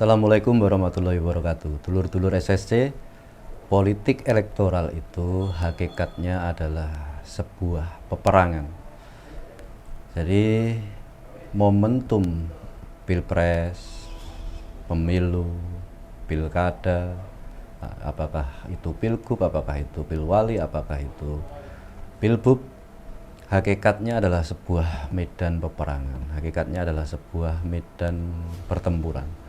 Assalamualaikum warahmatullahi wabarakatuh. Dulur-dulur SSC, politik elektoral itu hakikatnya adalah sebuah peperangan. Jadi momentum pilpres, pemilu, pilkada, apakah itu pilgub, apakah itu pilwali, apakah itu pilbub, hakikatnya adalah sebuah medan peperangan. Hakikatnya adalah sebuah medan pertempuran.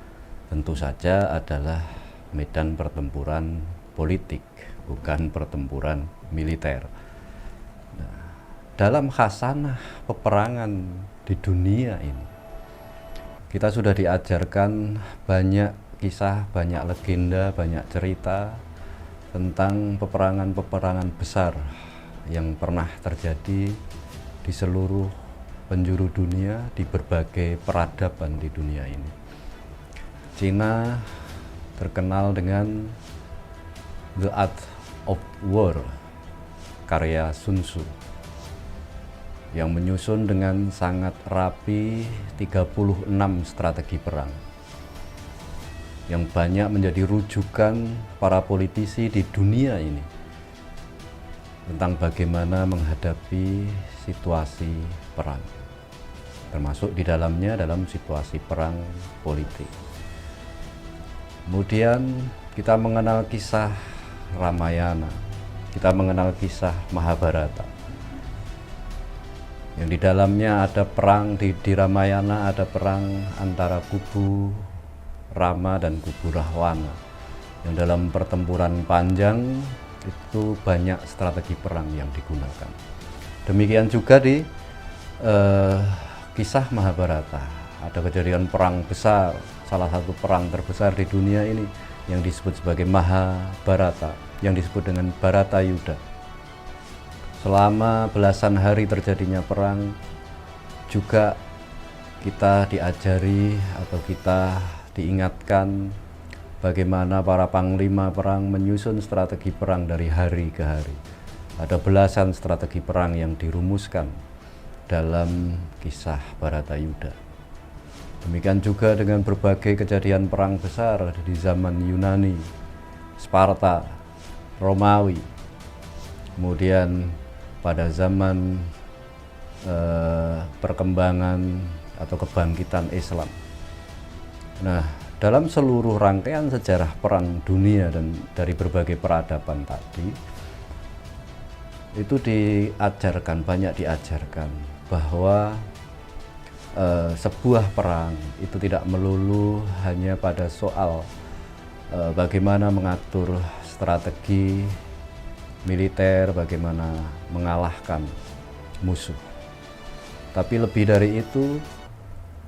Tentu saja adalah medan pertempuran politik, bukan pertempuran militer. Nah, dalam khasanah peperangan di dunia ini, kita sudah diajarkan banyak kisah, banyak legenda, banyak cerita tentang peperangan-peperangan besar yang pernah terjadi di seluruh penjuru dunia, di berbagai peradaban di dunia ini. Cina terkenal dengan The Art of War, karya Sun Tzu, yang menyusun dengan sangat rapi 36 strategi perang, yang banyak menjadi rujukan para politisi di dunia ini tentang bagaimana menghadapi situasi perang, termasuk di dalamnya dalam situasi perang politik. Kemudian kita mengenal kisah Ramayana, kita mengenal kisah Mahabharata, yang di dalamnya ada perang di Ramayana, ada perang antara kubu Rama dan kubu Rahwana, yang dalam pertempuran panjang itu banyak strategi perang yang digunakan. Demikian juga di kisah Mahabharata, ada kejadian perang besar, salah satu perang terbesar di dunia ini yang disebut sebagai Mahabharata, yang disebut dengan Bharatayuddha. Selama belasan hari terjadinya perang, juga kita diajari atau kita diingatkan bagaimana para panglima perang menyusun strategi perang dari hari ke hari. Ada belasan strategi perang yang dirumuskan dalam kisah Bharatayuddha. Demikian juga dengan berbagai kejadian perang besar di zaman Yunani, Sparta, Romawi, kemudian pada zaman perkembangan atau kebangkitan Islam. Nah, dalam seluruh rangkaian sejarah perang dunia dan dari berbagai peradaban tadi, itu banyak diajarkan bahwa sebuah perang itu tidak melulu hanya pada soal bagaimana mengatur strategi militer, bagaimana mengalahkan musuh. Tapi lebih dari itu,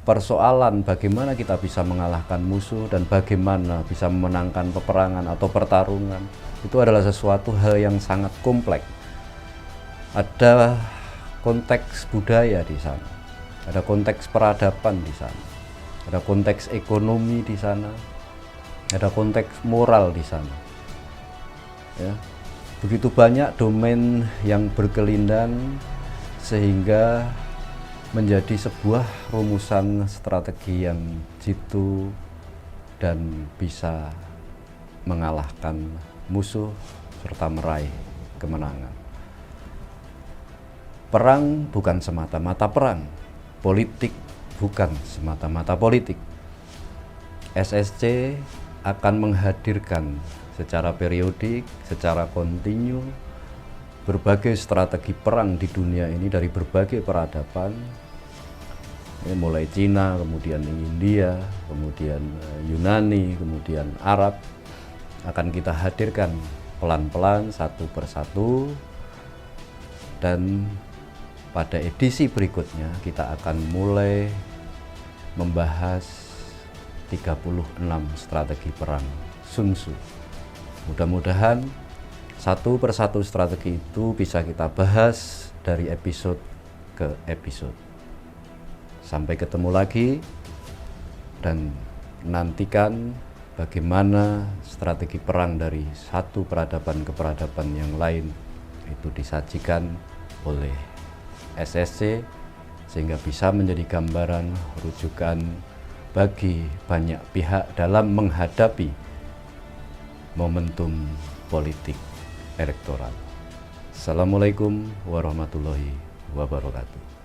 persoalan bagaimana kita bisa mengalahkan musuh dan bagaimana bisa memenangkan peperangan atau pertarungan, itu adalah sesuatu hal yang sangat kompleks. Ada konteks budaya di sana, ada konteks peradaban di sana, ada konteks ekonomi di sana, ada konteks moral di sana. Ya, begitu banyak domain yang berkelindan sehingga menjadi sebuah rumusan strategi yang jitu dan bisa mengalahkan musuh serta meraih kemenangan. Perang bukan semata-mata perang, politik bukan semata-mata politik. SSC akan menghadirkan secara periodik, secara kontinu, berbagai strategi perang di dunia ini dari berbagai peradaban, mulai Cina, kemudian India, kemudian Yunani, kemudian Arab, akan kita hadirkan pelan-pelan satu persatu, dan pada edisi berikutnya kita akan mulai membahas 36 strategi perang Sun Tzu. Mudah-mudahan satu persatu strategi itu bisa kita bahas dari episode ke episode. Sampai ketemu lagi, dan nantikan bagaimana strategi perang dari satu peradaban ke peradaban yang lain itu disajikan oleh SSC, sehingga bisa menjadi gambaran rujukan bagi banyak pihak dalam menghadapi momentum politik elektoral. Assalamualaikum warahmatullahi wabarakatuh.